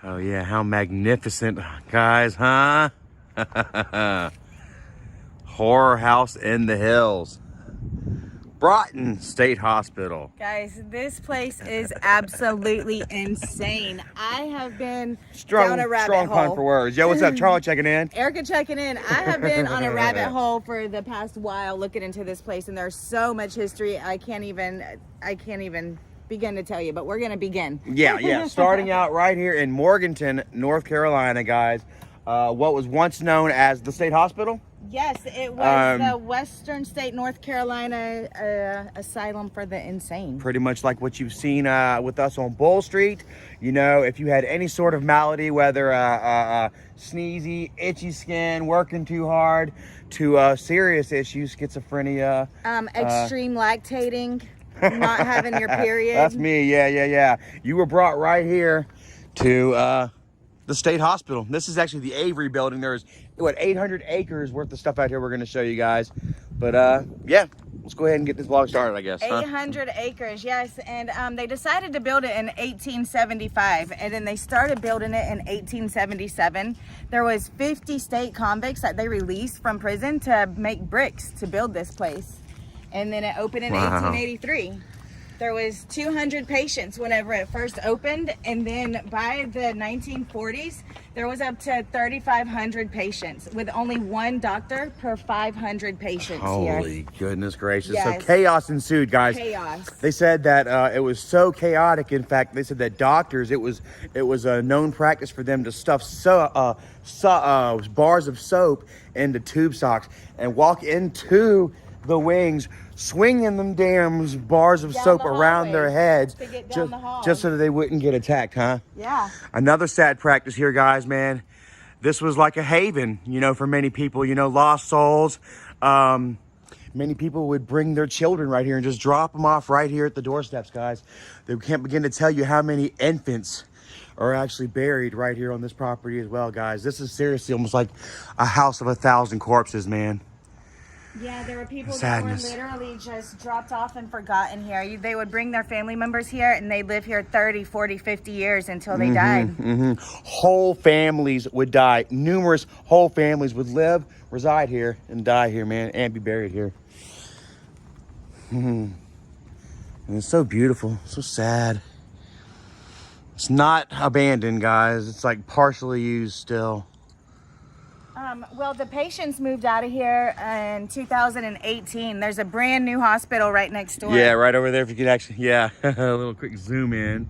Oh yeah, how magnificent, guys, huh? Horror House in the Hills. Broughton State Hospital. Guys, this place is absolutely insane. I have been Strong, down a rabbit strong pun hole. for words. Yo, what's up? Charlie checking in. Erica checking in. I have been on a rabbit hole for the past while looking into this place, and there's so much history I can't even begin to tell you, but we're gonna begin. Yeah. Starting out right here in Morganton, North Carolina, guys. What was once known as the State Hospital? Yes, it was the Western State, North Carolina Asylum for the Insane. Pretty much like what you've seen with us on Bull Street. You know, if you had any sort of malady, whether sneezy, itchy skin, working too hard, to serious issues, schizophrenia. Extreme lactating, not having your period. That's me, yeah. You were brought right here to the State Hospital. This is actually the Avery building. There's, 800 acres worth of stuff out here we're going to show you guys. But yeah, let's go ahead and get this vlog started, I guess. 800 acres, yes. And they decided to build it in 1875, and then they started building it in 1877. There was 50 state convicts that they released from prison to make bricks to build this place. And then it opened in 1883. There was 200 patients whenever it first opened, and then by the 1940s, there was up to 3,500 patients with only one doctor per 500 patients. Holy goodness gracious. Yes. So chaos ensued, guys. Chaos. They said that it was so chaotic. In fact, they said that doctors, it was a known practice for them to stuff bars of soap into tube socks and walk into the wings, swinging them damn bars of soap around their heads just so that they wouldn't get attacked, huh? Yeah. Another sad practice here, guys, man. This was like a haven, for many people, lost souls. Many people would bring their children right here and just drop them off right here at the doorsteps, guys. They can't begin to tell you how many infants are actually buried right here on this property as well, guys. This is seriously almost like a house of 1,000 corpses, man. Yeah, there were people that were literally just dropped off and forgotten here. They would bring their family members here, and they'd live here 30, 40, 50 years until they died. Whole families would die. Numerous whole families would live, reside here, and die here, man, and be buried here. And it's so beautiful, so sad. It's not abandoned, guys. It's like partially used still. Well, the patients moved out of here in 2018. There's a brand new hospital right next door. Yeah, right over there. If you could actually, a little quick zoom in.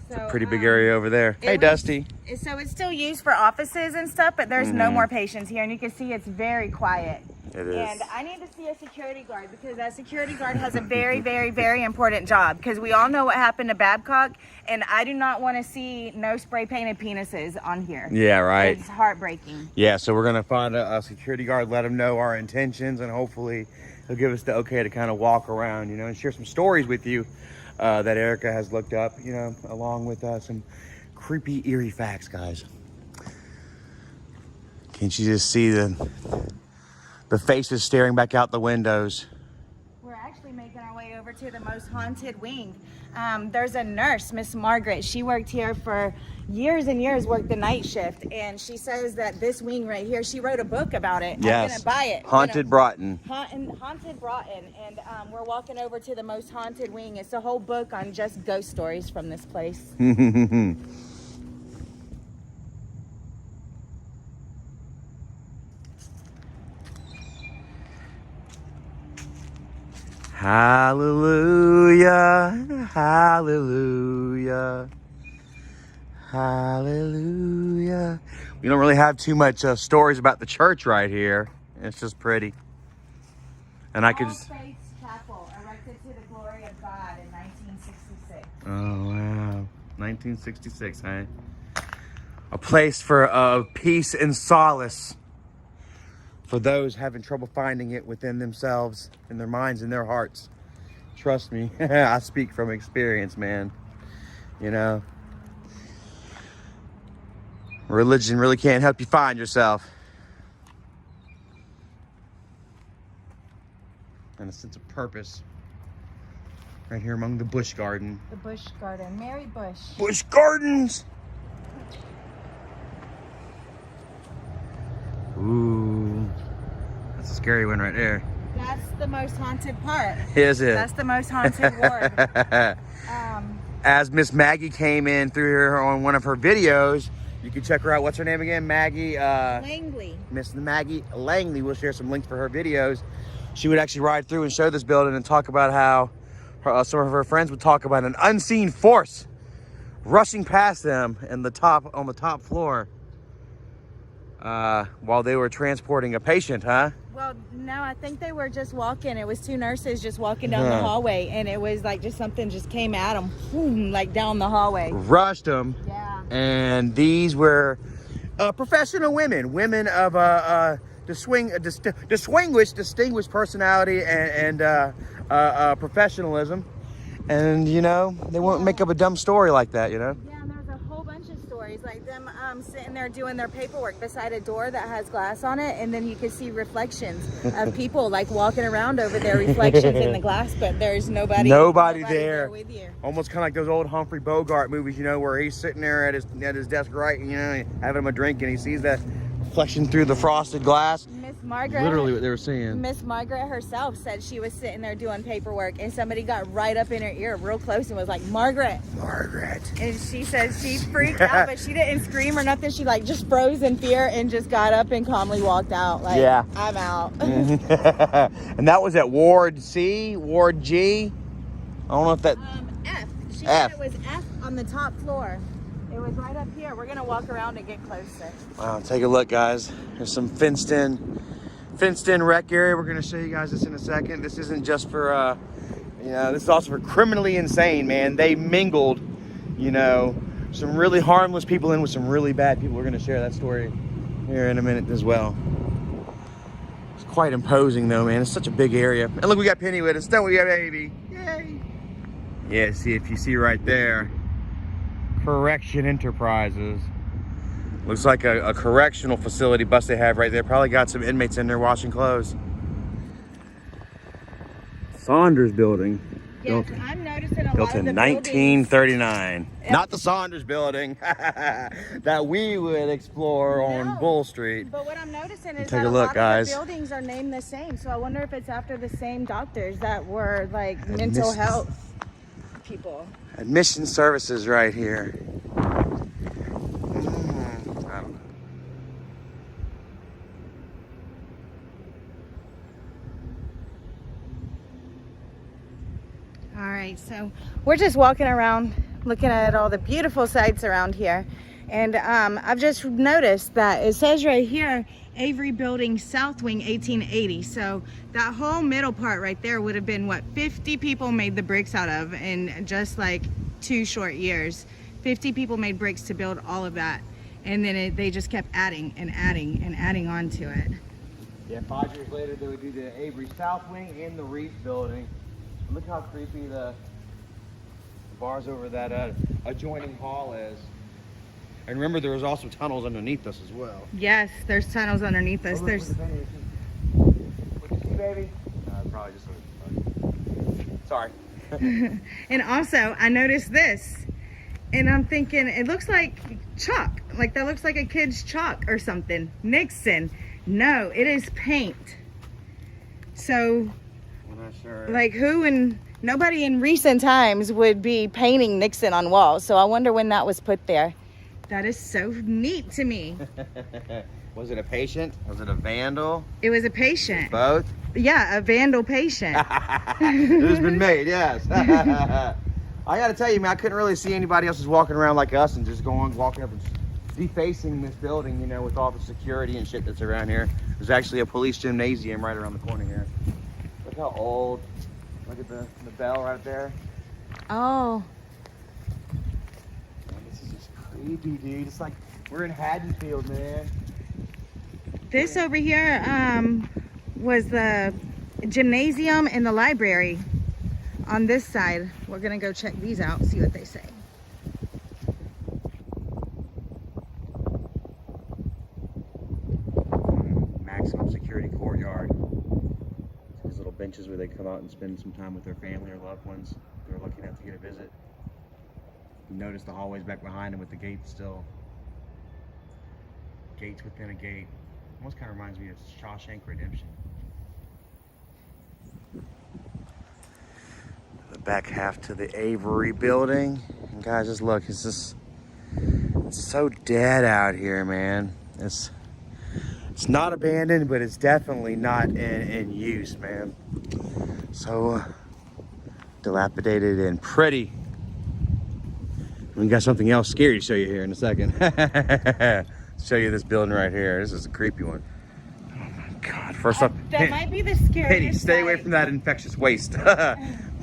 It's a pretty big area over there. Hey, Dusty. So it's still used for offices and stuff, but there's no more patients here, and you can see it's very quiet. It is. And I need to see a security guard, because that security guard has a very, very, very important job, because we all know what happened to Babcock, and I do not want to see no spray painted penises on here. Yeah, right. It's heartbreaking. Yeah, so we're going to find a security guard, let him know our intentions, and hopefully he'll give us the okay to kind of walk around, and share some stories with you that Erica has looked up, along with some creepy, eerie facts, guys. Can't you just see the faces staring back out the windows? We're actually making our way over to the most haunted wing. There's a nurse, Miss Margaret. She worked here for years and years, worked the night shift, and she says that this wing right here, she wrote a book about it. Yes. I'm gonna buy it. Haunted Broughton. Haunted Broughton, and we're walking over to the most haunted wing. It's a whole book on just ghost stories from this place. Hallelujah, hallelujah, hallelujah. We don't really have too much stories about the church right here. It's just pretty. And I could just... All Faiths Chapel, erected to the glory of God in 1966. Oh, wow. 1966, huh? A place for peace and solace for those having trouble finding it within themselves, in their minds, and their hearts. Trust me, I speak from experience, man. Religion really can't help you find yourself. And a sense of purpose. Right here among the Busch Garden. The Busch Garden, Mary Busch. Busch Gardens! Ooh, that's a scary one right there. That's the most haunted part. Is it? That's the most haunted ward. As Miss Maggie came in through here on one of her videos, you can check her out. What's her name again? Maggie Langley. Miss Maggie Langley. We'll share some links for her videos. She would actually ride through and show this building and talk about how some of her friends would talk about an unseen force rushing past them on the top floor while they were transporting a patient, huh? Well, no, I think they were just walking. It was two nurses just walking down the hallway, and it was like just something just came at them, boom, like down the hallway. Rushed them. Yeah. And these were professional women of distinguished personality and professionalism. And, you know, they won't make up a dumb story like that, you know? Yeah, and there's a whole bunch of stories, like them sitting there doing their paperwork beside a door that has glass on it, and then you can see reflections of people, like, walking around over their reflections in the glass, but there's nobody there with you. Almost kind of like those old Humphrey Bogart movies, you know, where he's sitting there at his desk, right, you know, having him a drink, and he sees that reflection through the frosted glass. Miss Margaret, literally what they were saying. Miss Margaret herself said she was sitting there doing paperwork, and somebody got right up in her ear real close and was like, Margaret. And she said she freaked out, but she didn't scream or nothing. She like just froze in fear and just got up and calmly walked out. Like, yeah, I'm out. And that was at Ward C, Ward G. I don't know if that. F. She said it was F on the top floor. It was right up here. We're gonna walk around and get closer. Wow, take a look, guys. There's some fenced in rec area. We're gonna show you guys this in a second. This isn't just for, you know, this is also for criminally insane, man. They mingled, you know, some really harmless people in with some really bad people. We're gonna share that story here in a minute as well. It's quite imposing though, man. It's such a big area. And look, we got Penny with us. Don't we, baby? Yay. Yeah, see, if you see right there, Correction Enterprises. Looks like a correctional facility bus they have right there. Probably got some inmates in there washing clothes. Saunders building. Yeah, I'm noticing a built lot of in the 1939. Not the Saunders building that we would explore on Bull Street. But what I'm noticing is Take that a look, lot guys. of the buildings are named the same. So I wonder if it's after the same doctors that were like mental health people. Admission services right here. I don't know. All right, so we're just walking around looking at all the beautiful sights around here. And I've just noticed that it says right here, Avery Building South Wing 1880. So that whole middle part right there would have been what 50 people made the bricks out of in just like 2 short years. 50 people made bricks to build all of that. And then they just kept adding and adding and adding on to it. Yeah, 5 years later they would do the Avery South Wing and the Reef Building. Look how creepy the bars over that adjoining hall is. And remember, there was also tunnels underneath us as well. Yes, there's tunnels underneath us. What There's. What you see, baby? Probably just a... Sorry. And also, I noticed this, and I'm thinking it looks like chalk. Like that looks like a kid's chalk or something. Nixon. No, it is paint. So, I'm not sure. like nobody in recent times would be painting Nixon on walls. So I wonder when that was put there. That is so neat to me. Was it a patient? Was it a vandal? It was a patient. Both? Yeah, a vandal patient. It has been made, yes. I gotta tell you, man, I couldn't really see anybody else just walking around like us and just walking up and defacing this building, you know, with all the security and shit that's around here. There's actually a police gymnasium right around the corner here. Look how old. Look at the bell right there. Oh. Creepy, dude. It's like we're in Haddonfield, man. This over here was the gymnasium and the library. On this side, we're gonna go check these out, see what they say. Maximum security courtyard. These little benches where they come out and spend some time with their family or loved ones they're lucky enough to get a visit. You notice the hallways back behind them with the gates still. Gates within a gate. Almost kind of reminds me of Shawshank Redemption. The back half to the Avery building. And guys, just look, it's so dead out here, man. It's not abandoned, but it's definitely not in use, man. So dilapidated and pretty. We got something else scary to show you here in a second. Show you this building right here. This is a creepy one. Oh my God. First up, that might be the scariest Penny, stay away from that infectious waste.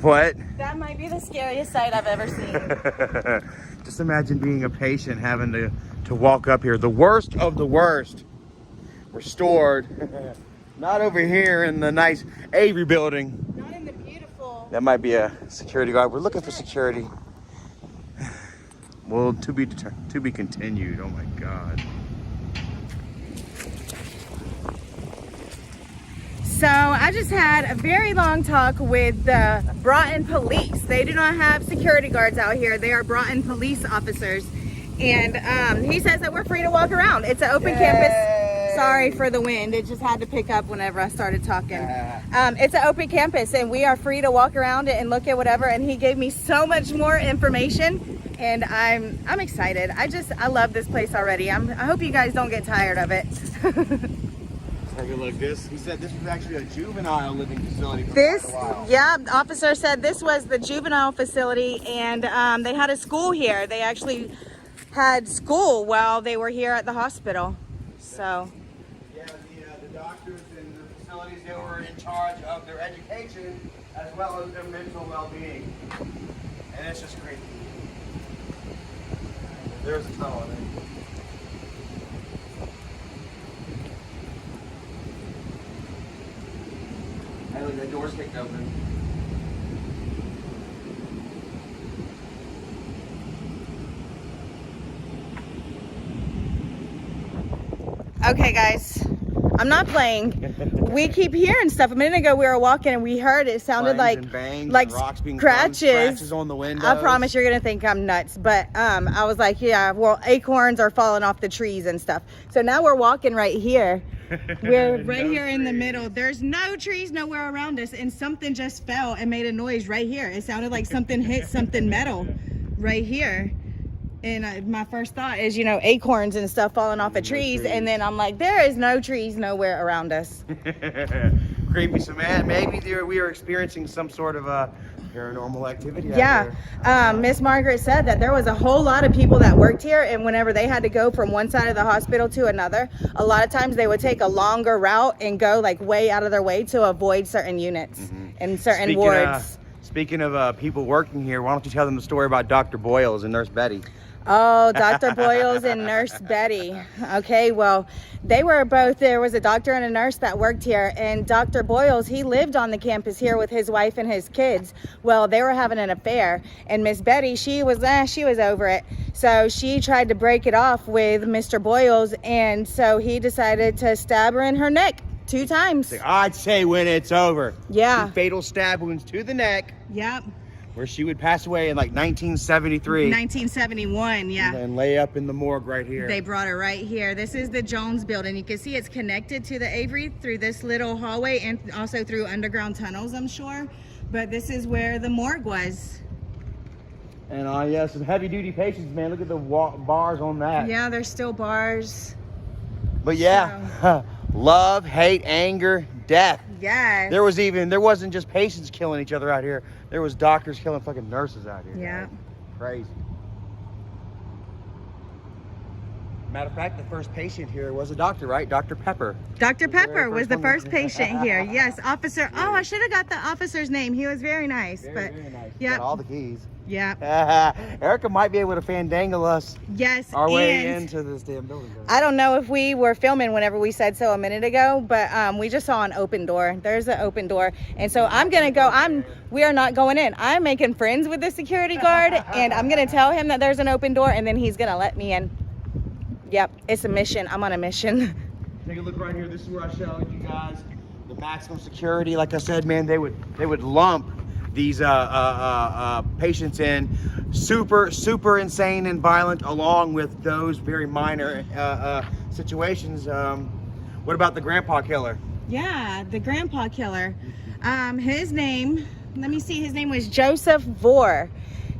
What? That might be the scariest sight I've ever seen. Just imagine being a patient having to walk up here. The worst of the worst were stored. Not over here in the nice Avery building. Not in the beautiful. That might be a security guard. We're looking for security. Well, to be continued. Oh my God. So I just had a very long talk with the Broughton police. They do not have security guards out here. They are Broughton police officers. And he says that we're free to walk around. It's an open campus. Sorry for the wind. It just had to pick up whenever I started talking. It's an open campus and we are free to walk around it and look at whatever. And he gave me so much more information. And I'm excited. I love this place already. I hope you guys don't get tired of it. Take a look. He said this was actually a juvenile living facility for This, quite a while. yeah, the officer said this was the juvenile facility, and they had a school here. They actually had school while they were here at the hospital. So Yeah, the doctors and the facilities, they were in charge of their education as well as their mental well-being. And it's just crazy. There's a tunnel in it. Hey, look, the door's kicked open. okay, guys, I'm not playing. We keep hearing stuff. A minute ago we were walking and we heard it sounded Flames like and bangs like and rocks being thrown, scratches on the windows. I promise you're gonna think I'm nuts, but I was like, yeah, well, acorns are falling off the trees and stuff. So now we're walking right here. We're right here in the middle. There's no trees nowhere around us, and something just fell and made a noise right here. It sounded like something hit something metal right here. And my first thought is, you know, acorns and stuff falling off of trees. And then I'm like, there is no trees nowhere around us. Creepy. So, man, maybe we are experiencing some sort of paranormal activity. Yeah. Miss Margaret said that there was a whole lot of people that worked here, and whenever they had to go from one side of the hospital to another, a lot of times they would take a longer route and go like way out of their way to avoid certain units and certain wards. Speaking of people working here, why don't you tell them the story about Dr. Boyles and Nurse Betty? Oh, Dr. Boyles and Nurse Betty. Okay, well, they were both, there was a doctor and a nurse that worked here, and Dr. Boyles, he lived on the campus here with his wife and his kids. Well, they were having an affair, and Miss Betty, she was over it. So she tried to break it off with Mr. Boyles, and so he decided to stab her in her neck 2 times. I'd say when it's over. Yeah. 2 fatal stab wounds to the neck. Yep. Where she would pass away in like 1973. 1971, yeah. And lay up in the morgue right here. They brought her right here. This is the Jones building. You can see it's connected to the Avery through this little hallway and also through underground tunnels, I'm sure. But this is where the morgue was. And yeah, some heavy duty patients, man. Look at the bars on that. Yeah, there's still bars. But yeah, love, hate, anger, death. Yeah. There wasn't just patients killing each other out here. There was doctors killing fucking nurses out here. Yeah. Man. Crazy. Matter of fact, the first patient here was a doctor, right? Dr. Pepper. Dr. Pepper was the first patient here. Yes, officer. Oh, I should have got the officer's name. He was very nice. Very nice. Yeah. Got all the keys. Yeah. Erica might be able to fandangle us Yes. our way into this damn building. I don't know if we were filming whenever we said so a minute ago, but we just saw an open door. There's an open door. And so I'm going to go. We are not going in. I'm making friends with the security guard, and I'm going to tell him that there's an open door, and then he's going to let me in. Yep. It's a mission. I'm on a mission. Take a look right here. This is where I showed you guys the maximum security. Like I said, man, they would lump these patients in super insane and violent, along with those very minor situations What about the grandpa killer? Yeah, the grandpa killer. His name, let me see, his name was Joseph Vore.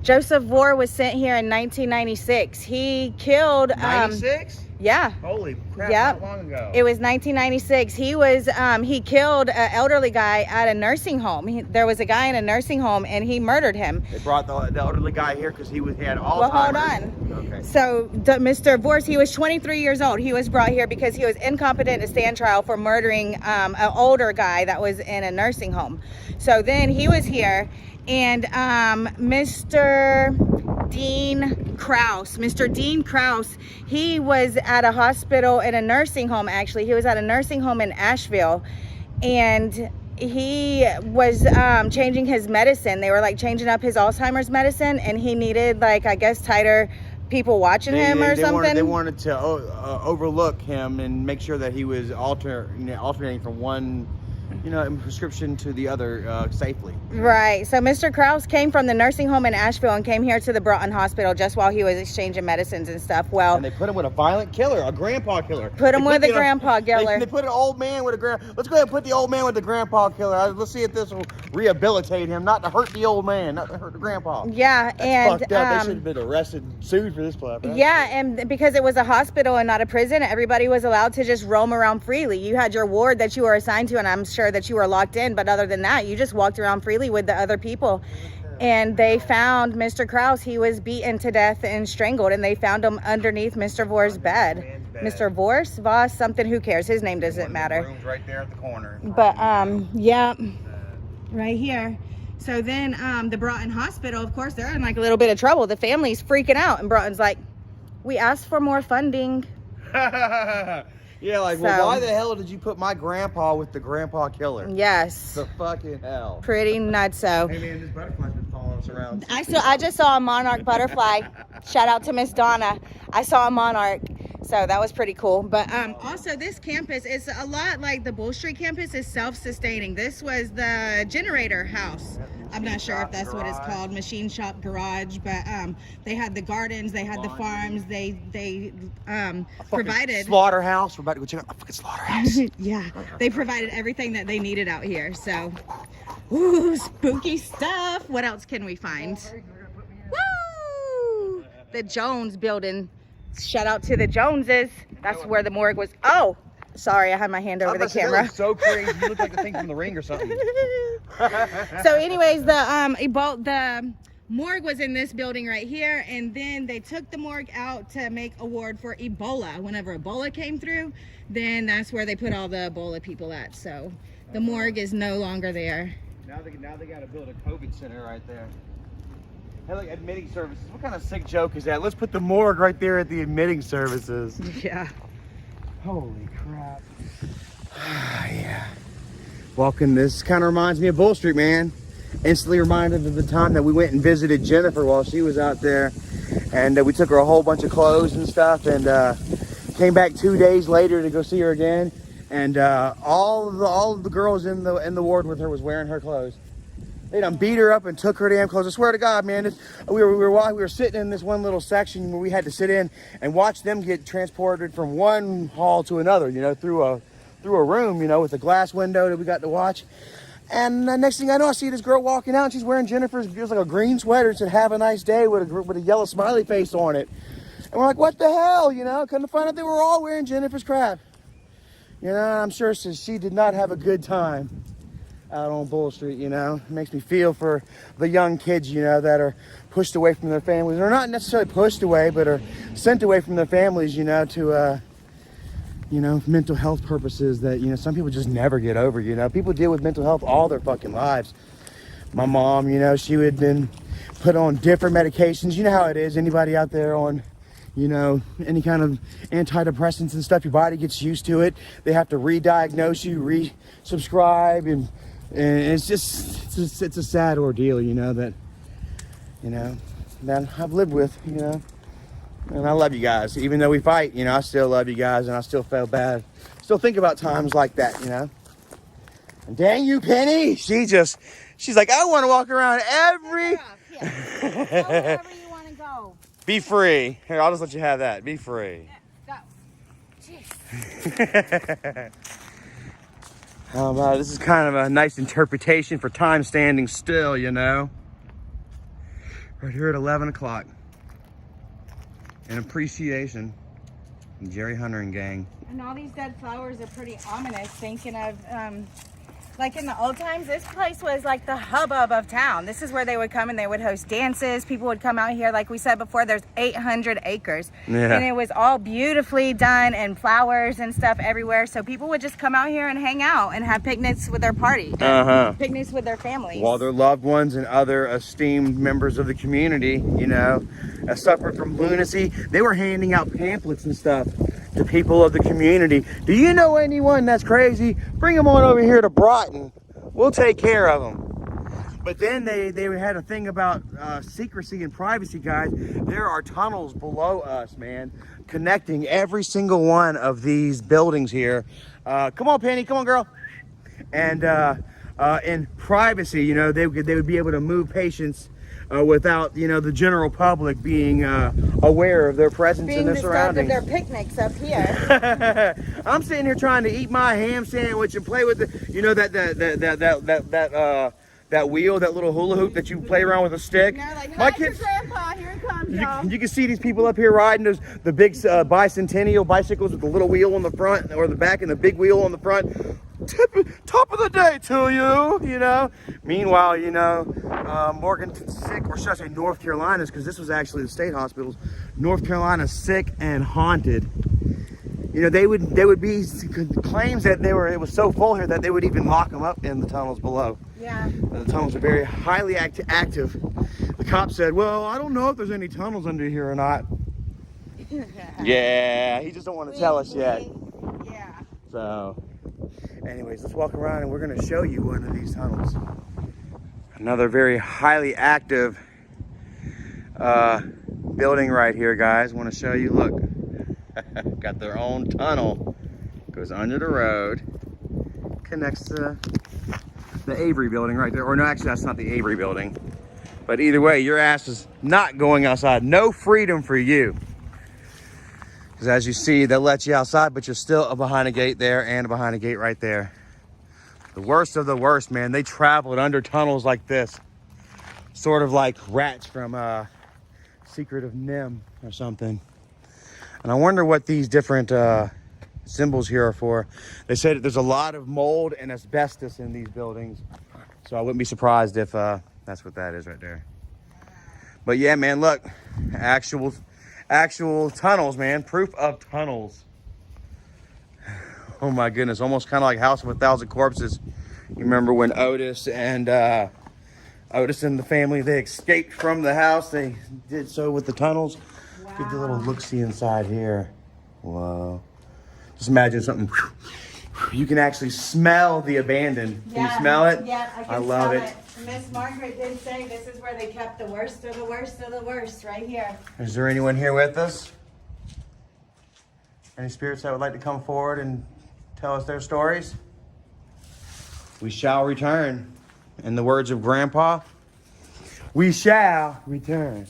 Joseph Vore was sent here in 1996. He killed 96? Yeah. Holy crap, Yep. not long ago. It was 1996. He killed an elderly guy at a nursing home. There was a guy in a nursing home and he murdered him. They brought the elderly guy here because he had Alzheimer's. Well, hold on. Okay. So Mr. Vorse, he was 23 years old. He was brought here because he was incompetent to stand trial for murdering an older guy that was in a nursing home. So then he was here, and Mr. Dean Krause, he was at a hospital in a nursing home. Actually, he was at a nursing home in Asheville, and he was changing his medicine. They were like changing up his Alzheimer's medicine, and he needed, like, I guess, tighter people watching him or something. They wanted to overlook him and make sure that he was alternating from one prescription to the other safely. Right. So Mr. Krause came from the nursing home in Asheville and came here to the Broughton Hospital just while he was exchanging medicines and stuff. Well, and they put him with a violent killer, a grandpa killer. Put him with a grandpa killer. They put an old man with a Let's go ahead and put the old man with the grandpa killer. Let's see if this will rehabilitate him, not to hurt the old man, not to hurt the grandpa. Yeah, That's fucked up. They should have been arrested, sued for this stuff. Right? Yeah, and because it was a hospital and not a prison, everybody was allowed to just roam around freely. You had your ward that you were assigned to, and I'm sure that you were locked in, but other than that, you just walked around freely with the other people. And they found Mr. Krause. He was beaten to death and strangled, and they found him underneath Mr. Vore's bed. Mr. Voss, something, who cares? His name doesn't matter. Room's right there at the corner. But yeah, right here. So then the Broughton Hospital, of course, they're in like a little bit of trouble. The family's freaking out, and Broughton's like, we asked for more funding. Yeah, like, well, why the hell did you put my grandpa with the grandpa killer? Yes. The fucking hell. Pretty nutso. Hey man, this butterfly's been following us around. I just saw a monarch butterfly. Shout out to Miss Donna. I saw a monarch. So that was pretty cool. But also this campus is a lot like the Bull Street campus is self-sustaining. This was the generator house. I'm not sure if that's what it's called, machine shop garage, but they had the gardens, they had the farms, they provided slaughterhouse. We're about to go check out the fucking slaughterhouse. Yeah, they provided everything that they needed out here. So, ooh, spooky stuff. What else can we find? Woo! The Jones building. Shout out to the Joneses. That's where the morgue was. Oh, sorry, I had my hand over the camera. So crazy. You look like the thing from The Ring or something. So anyways, the morgue was in this building right here, and then they took the morgue out to make a ward for Ebola. Whenever Ebola came through, then that's where they put all the Ebola people at. So the morgue is no longer there. Now they got to build a COVID center right there. Hey, look, admitting services. What kind of sick joke is that? Let's put the morgue right there at the admitting services. Yeah. Holy crap. Yeah. Walking this kind of reminds me of Bull Street, man. Instantly reminded of the time that we went and visited Jennifer while she was out there. And we took her a whole bunch of clothes and stuff, and came back 2 days later to go see her again. And all of the girls in the ward with her was wearing her clothes. They done beat her up and took her damn clothes. I swear to God, man, we were sitting in this one little section where we had to sit in and watch them get transported from one hall to another, through a room, with a glass window that we got to watch. And next thing I know, I see this girl walking out, and she's wearing Jennifer's, it was like a green sweater. It said, "Have a nice day," with a yellow smiley face on it. And we're like, what the hell, Couldn't find out they were all wearing Jennifer's crap. I'm sure she did not have a good time out on Bull Street, It makes me feel for the young kids, that are pushed away from their families, or not necessarily pushed away, but are sent away from their families, to, mental health purposes that, some people just never get over, People deal with mental health all their fucking lives. My mom, she had been put on different medications. You know how it is. Anybody out there on, any kind of antidepressants and stuff, your body gets used to it. They have to re-diagnose you, re-subscribe, and it's a sad ordeal, that I've lived with, and I love you guys. Even though we fight, I still love you guys, and I still feel bad. Still think about times like that, And dang you, Penny, she's like, I want to walk around every... Go wherever you want to go. Be free. Here, I'll just let you have that. Be free. Go. Jeez. This is kind of a nice interpretation for time standing still, you know. Right here at 11 o'clock. An appreciation from Jerry Hunter and gang. And all these dead flowers are pretty ominous, thinking of, like in the old times, this place was like the hubbub of town. This is where they would come and they would host dances. People would come out here. Like we said before, there's 800 acres. Yeah. And it was all beautifully done and flowers and stuff everywhere. So people would just come out here and hang out and have picnics with their party. Picnics with their families. While their loved ones and other esteemed members of the community, you know, suffered from lunacy, they were handing out pamphlets and stuff to people of the community. Do you know anyone that's crazy? Bring them on over here to Broughton. We'll take care of them. But then they had a thing about secrecy and privacy, guys. There are tunnels below us, man, connecting every single one of these buildings here. Come on, Penny. Come on, girl. And in privacy, you know, they would be able to move patients without, you know, the general public being aware of their presence in their surroundings. Being disturbed of their picnics up here. I'm sitting here trying to eat my ham sandwich and play with the, you know, that wheel, that little hula hoop that you play around with a stick. No, like, my hi, kids, Grandpa, here it comes, y'all. you can see these people up here riding the big bicentennial bicycles with the little wheel on the front or the back and the big wheel on the front. Top of the day to you know. Meanwhile, you know, Morganton's sick, or should I say North Carolina's, because this was actually the state hospitals. North Carolina's sick and haunted. You know, they would be claims that it was so full here that they would even lock them up in the tunnels below. Yeah. The tunnels are very highly active. The cop said, well, I don't know if there's any tunnels under here or not. Yeah, he just don't want to tell us yet. Yeah. So, anyways, let's walk around and we're going to show you one of these tunnels. Another very highly active building right here, guys. Want to show you, look. Got their own tunnel. Goes under the road. Connects to the Avery building right there. Or no, actually that's not the Avery building. But either way, your ass is not going outside. No freedom for you. Because as you see, they'll let you outside, but you're still behind a gate there and behind a gate right there. The worst of the worst, man. They traveled under tunnels like this. Sort of like rats from Secret of Nim or something. And I wonder what these different symbols here are for. They say that there's a lot of mold and asbestos in these buildings. So I wouldn't be surprised if that's what that is right there. But yeah, man, look. Actual tunnels, man. Proof of tunnels. Oh my goodness. Almost kind of like House of a Thousand Corpses. You remember when Otis and the family, they escaped from the house. They did so with the tunnels. Wow. Give the little look-see inside here. Whoa. Just imagine something. You can actually smell the abandoned. Can you smell it? Yeah, I can love smell it. Miss Margaret did say this is where they kept the worst of the worst of the worst, right here. Is there anyone here with us? Any spirits that would like to come forward and tell us their stories? We shall return. In the words of Grandpa, we shall return.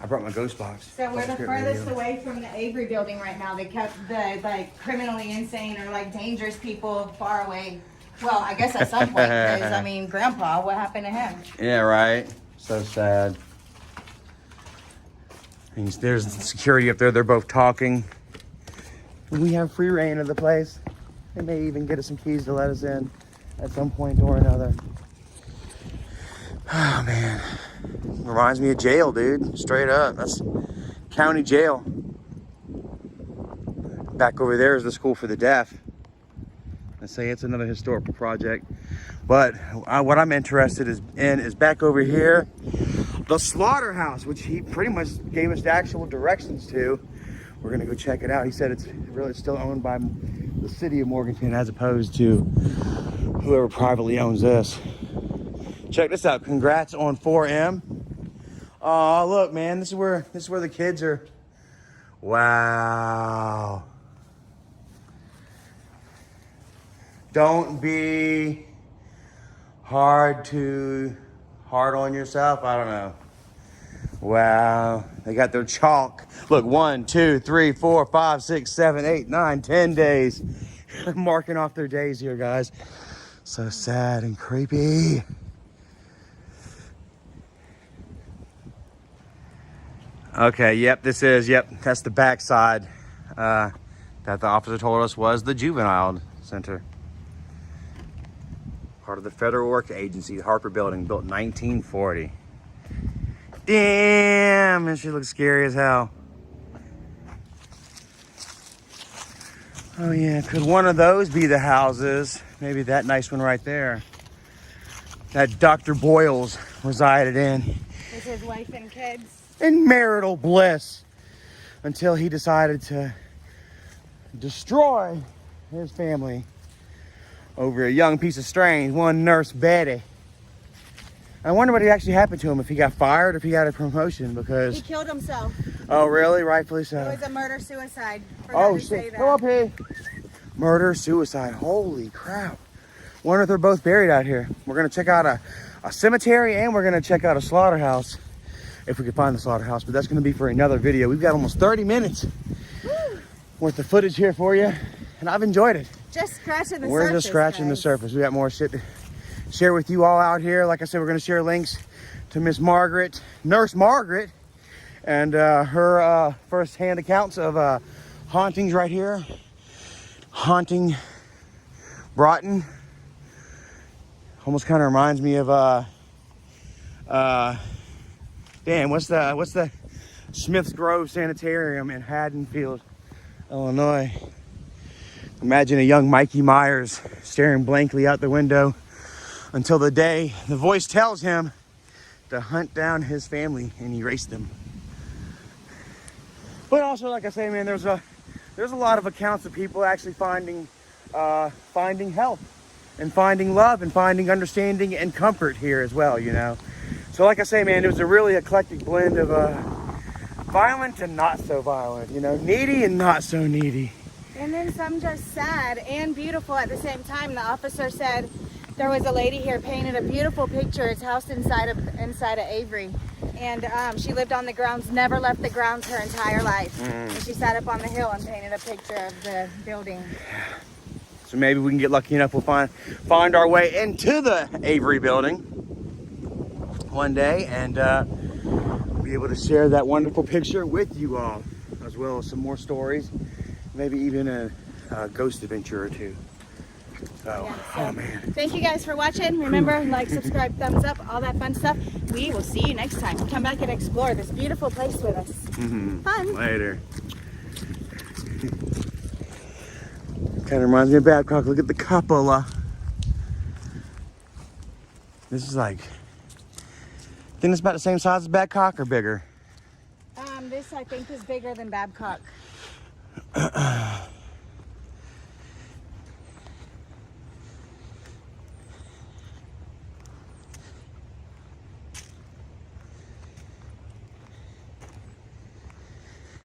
I brought my ghost box. So we're the furthest away from the Avery building right now. They kept the like criminally insane or like dangerous people far away. Well, I guess at some point, because I mean, Grandpa, what happened to him? Yeah, right. So sad. And there's security up there. They're both talking. We have free reign of the place. They may even get us some keys to let us in at some point or another. Oh, man. Reminds me of jail, dude. Straight up. That's county jail. Back over there is the school for the deaf. Let's say it's another historical project. But what I'm interested in is back over here, the slaughterhouse, which he pretty much gave us the actual directions to. We're going to go check it out. He said it's really still owned by the city of Morganton as opposed to whoever privately owns this. Check this out. Congrats on 4M. Oh, look, man, this is where the kids are. Wow. Don't be hard on yourself. I don't know. Wow, they got their chalk. Look, 1, 2, 3, 4, 5, 6, 7, 8, 9, 10 days. Marking off their days here, guys. So sad and creepy. Okay, yep, that's the backside that the officer told us was the juvenile center. Part of the Federal Work Agency, the Harper Building, built in 1940. Damn, this shit looks scary as hell. Oh yeah, could one of those be the houses? Maybe that nice one right there that Dr. Boyles resided in. With his wife and kids. In marital bliss until he decided to destroy his family over a young piece of strange, one Nurse Betty. I wonder what actually happened to him, if he got fired or if he got a promotion, because... He killed himself. Oh, really? Rightfully so. It was a murder-suicide. Oh, shit. Come up here. Murder-suicide. Holy crap. Wonder if they're both buried out here. We're going to check out a cemetery, and we're going to check out a slaughterhouse. If we can find the slaughterhouse, but that's going to be for another video. We've got almost 30 minutes worth of footage here for you, and I've enjoyed it. Just scratching the surface. We're just scratching the surface. We got more shit to share with you all out here. Like I said, we're going to share links to Miss Margaret, Nurse Margaret, and her first-hand accounts of hauntings right here. Haunting Broughton. Almost kind of reminds me of damn, what's the Smith's Grove Sanitarium in Haddonfield, Illinois. Imagine a young Mikey Myers staring blankly out the window until the day the voice tells him to hunt down his family and erase them. But also, like I say, man, there's a lot of accounts of people actually finding help and finding love and finding understanding and comfort here as well, you know. So like I say, man, it was a really eclectic blend of violent and not so violent, you know, needy and not so needy. And then some just sad and beautiful at the same time. The officer said there was a lady here painted a beautiful picture. It's housed inside of Avery. And she lived on the grounds, never left the grounds her entire life. And she sat up on the hill and painted a picture of the building. So maybe we can get lucky enough, we'll find our way into the Avery building one day and be able to share that wonderful picture with you all, as well as some more stories, maybe even a ghost adventure or two. So, yeah, oh man. Thank you guys for watching. Remember, like, subscribe, thumbs up, all that fun stuff. We will see you next time. Come back and explore this beautiful place with us. Fun. Later. Kind of reminds me of Babcock. Look at the cupola. This is like, I think it's about the same size as Babcock or bigger. This I think is bigger than Babcock.